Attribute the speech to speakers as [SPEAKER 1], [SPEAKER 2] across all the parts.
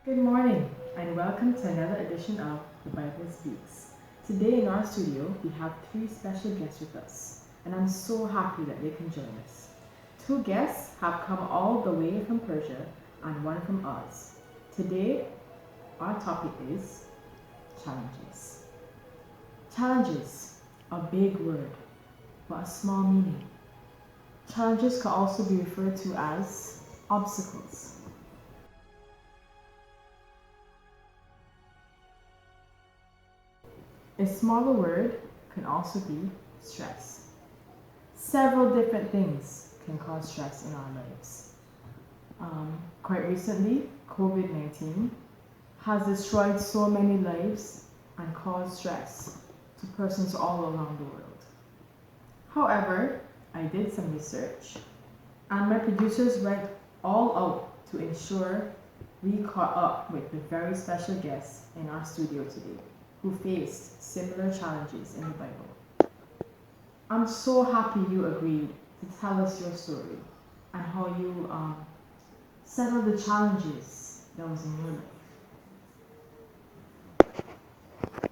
[SPEAKER 1] Good morning and welcome to another edition of The Bible Speaks. Today in our studio we have three special guests with us and I'm so happy that they can join us. Two guests have come all the way from Persia and one from Oz. Today our topic is challenges. Challenges, a big word, but a small meaning. Challenges can also be referred to as obstacles. A smaller word can also be stress. Several different things can cause stress in our lives. Quite recently, COVID-19 has destroyed so many lives and caused stress to persons all around the world. However, I did some research and my producers went all out to ensure we caught up with the very special guests in our studio today who faced similar challenges in the Bible. I'm so happy you agreed to tell us your story and how you settled the challenges that was in your life.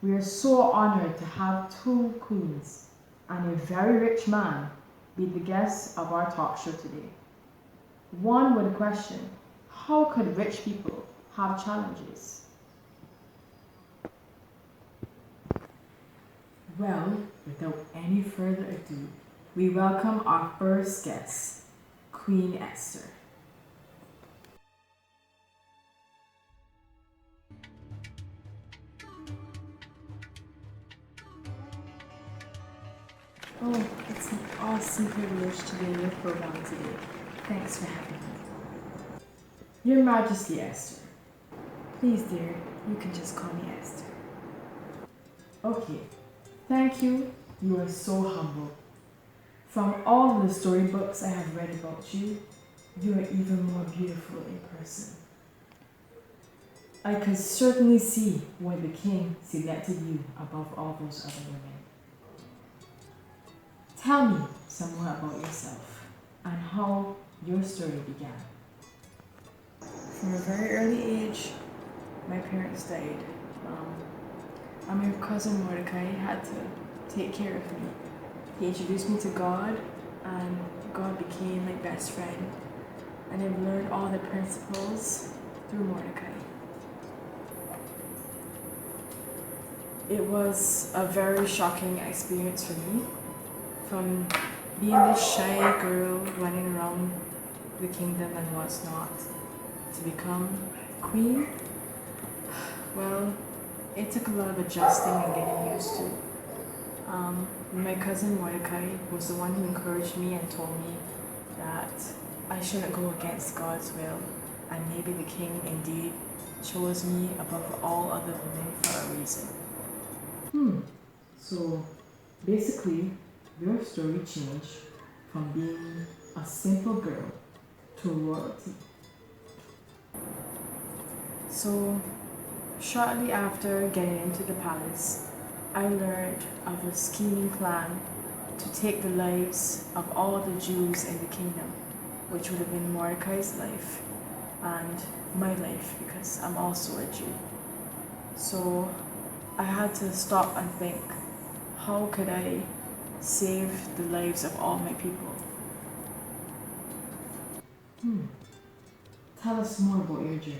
[SPEAKER 1] We are so honored to have two queens and a very rich man be the guests of our talk show today. One would question, how could rich people have challenges? Well, without any further ado, we welcome our first guest, Queen Esther. Oh, it's an awesome privilege to be in your program today. Thanks for having me. Your Majesty Esther. Please, dear, you can just call me Esther. Okay, thank you. You are so humble. From all the storybooks I have read about you, you are even more beautiful in person. I could certainly see why the king selected you above all those other women. Tell me some more about yourself and how your story began. From a very early age, my parents died. And my cousin Mordecai had to take care of me. He introduced me to God, and God became my best friend. And I've learned all the principles through Mordecai. It was a very shocking experience for me. From being this shy girl running around the kingdom and what's not, to become queen, well, it took a lot of adjusting and getting used to. My cousin Mordecai was the one who encouraged me and told me that I shouldn't go against God's will, and maybe the king indeed chose me above all other women for a reason. So basically, your story changed from being a simple girl to royalty. So, shortly after getting into the palace, I learned of a scheming plan to take the lives of all the Jews in the kingdom, which would have been Mordecai's life and my life because I'm also a Jew. So I had to stop and think, how could I save the lives of all my people? Tell us more about your journey.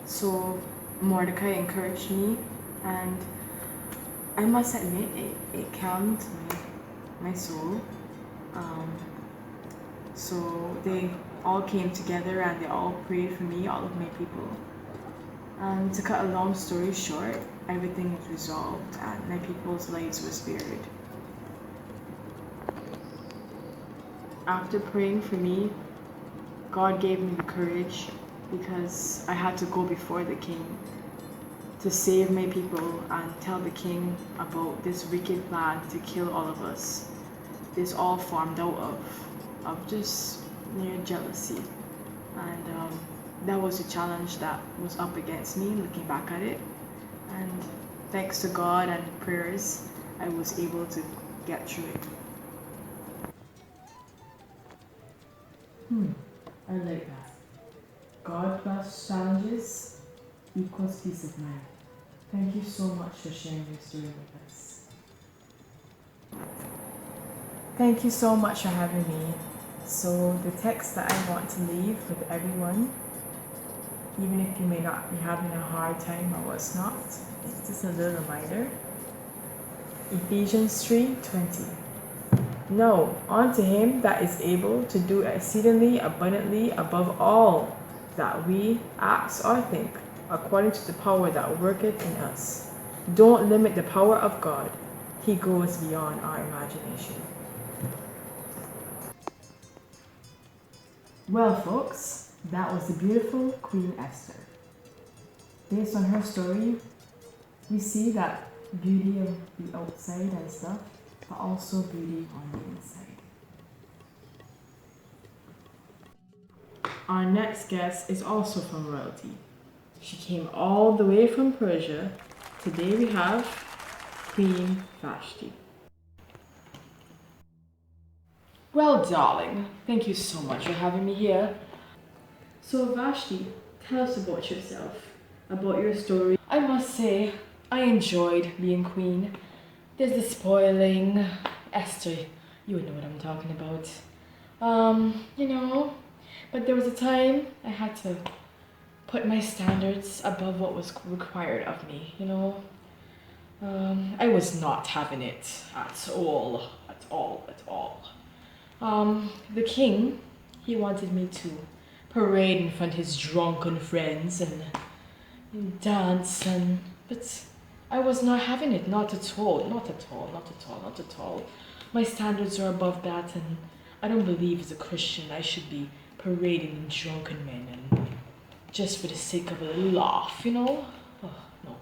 [SPEAKER 1] So Mordecai encouraged me, and I must admit it calmed my soul. So they all came together and they all prayed for me, all of my people. And to cut a long story short, everything was resolved and my people's lives were spared. After praying for me, God gave me the courage because I had to go before the king to save my people and tell the king about this wicked plan to kill all of us. This all formed out of just mere jealousy. And that was a challenge that was up against me looking back at it. And thanks to God and prayers, I was able to get through it. I like that. God plus challenges equals peace of mind. Thank you so much for sharing your story with us. Thank you so much for having me. So the text that I want to leave with everyone, even if you may not be having a hard time or what's not, it's just a little reminder. Ephesians 3:20. No, unto him that is able to do exceedingly abundantly above all that we ask or think, according to the power that worketh in us. Don't limit the power of God. He goes beyond our imagination. Well, folks, that was the beautiful Queen Esther. Based on her story, we see that beauty of the outside and stuff, but also beauty on the inside. Our next guest is also from royalty. She came all the way from Persia. Today we have Queen Vashti. Well, darling, thank you so much for having me here. So Vashti, tell us about yourself, about your story. I must say, I enjoyed being queen. There's the spoiling. Esther, you would know what I'm talking about. But there was a time I had to put my standards above what was required of me, I was not having it at all. The king, he wanted me to parade in front of his drunken friends and dance, but I was not having it, not at all. My standards are above that, and I don't believe as a Christian I should be parading in drunken men and just for the sake of a laugh, Oh, no.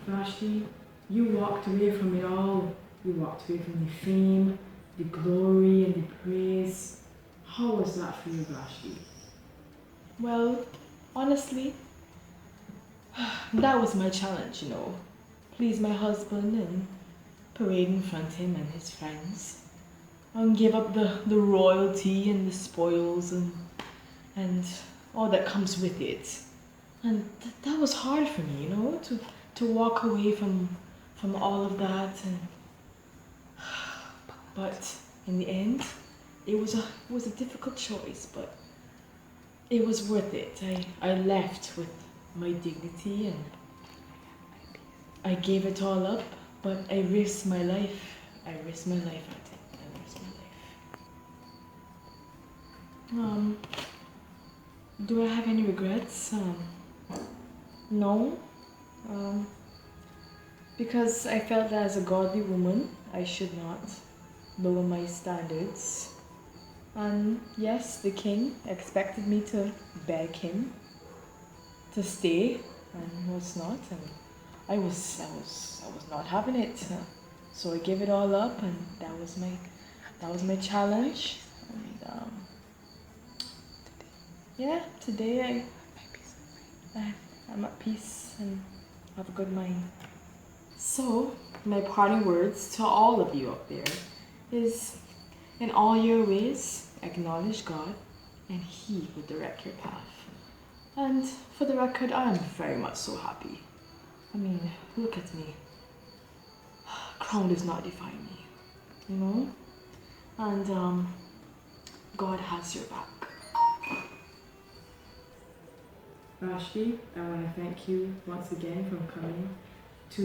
[SPEAKER 1] Vashti, you walked away from it all. You walked away from the fame, the glory, and the praise. How was that for you, Vashti? Well, honestly, that was my challenge, Please my husband and parade in front of him and his friends. And give up the royalty and the spoils and all that comes with it. And that was hard for me, to walk away from all of that. But in the end, it was a difficult choice, but it was worth it. I left with my dignity and I gave it all up, but I risked my life. I risked my life. Do I have any regrets? No. Because I felt that as a godly woman, I should not lower my standards. And yes, the king expected me to beg him to stay, and was not. And I was not having it. So I gave it all up, and that was my challenge. And today I'm at peace and have a good mind. So my parting words to all of you up there is, in all your ways, acknowledge God, and He will direct your path. And for the record, I am very much so happy. I mean, look at me. Crown does not define me, And God has your back. Vashti, I want to thank you once again for coming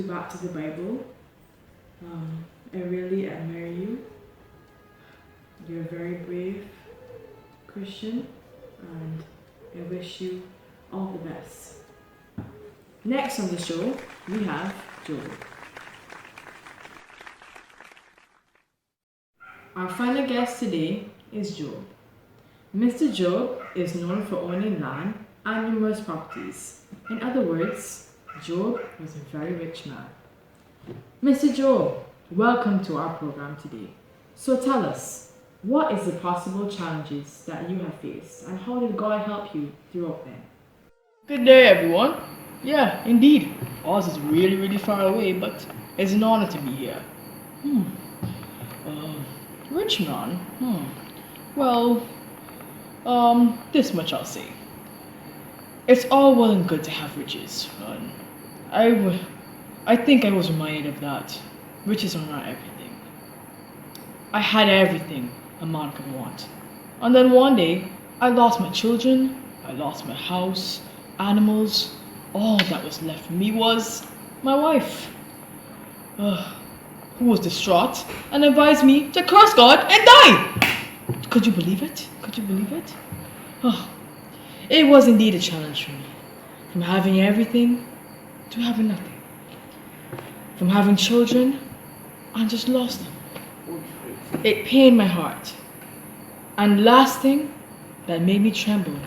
[SPEAKER 1] back to the Bible. I really admire you. You're a very brave Christian, and I wish you all the best. Next on the show, we have Job. Our final guest today is Job. Mr. Job is known for owning land and numerous properties. In other words, Job was a very rich man. Mr. Job, welcome to our program today. So tell us, what is the possible challenges that you have faced, and how did God help you throughout them?
[SPEAKER 2] Good day, everyone. Yeah, indeed. Oz is really, really far away, but it's an honor to be here. Where rich man? Well, this much I'll say. It's all well and good to have riches, and I think I was reminded of that. Riches are not everything. I had everything a man could want. And then one day, I lost my children, I lost my house, animals. All that was left for me was my wife, who was distraught and advised me to curse God and die. Could you believe it? Could you believe it? Oh, it was indeed a challenge for me. From having everything to having nothing. From having children and just lost them. It pained my heart. And last thing that made me tremble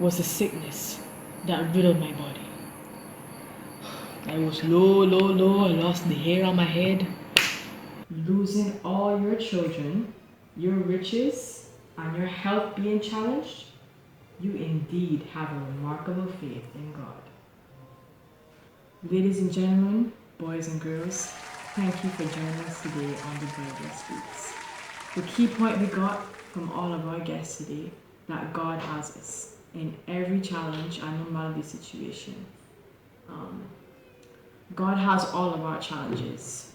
[SPEAKER 2] was the sickness that riddled my body. I was low. I lost the hair on my head.
[SPEAKER 1] Losing all your children, your riches, and your health being challenged, you indeed have a remarkable faith in God. Ladies and gentlemen, boys and girls, thank you for joining us today on The Bible Speaks. The key point we got from all of our guests today, that God has us in every challenge and no matter the situation. God has all of our challenges.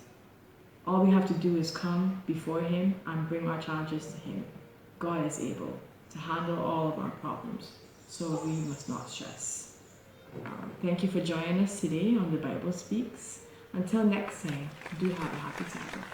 [SPEAKER 1] All we have to do is come before Him and bring our challenges to Him. God is able to handle all of our problems, so we must not stress. Thank you for joining us today on The Bible Speaks. Until next time, do have a happy Sabbath.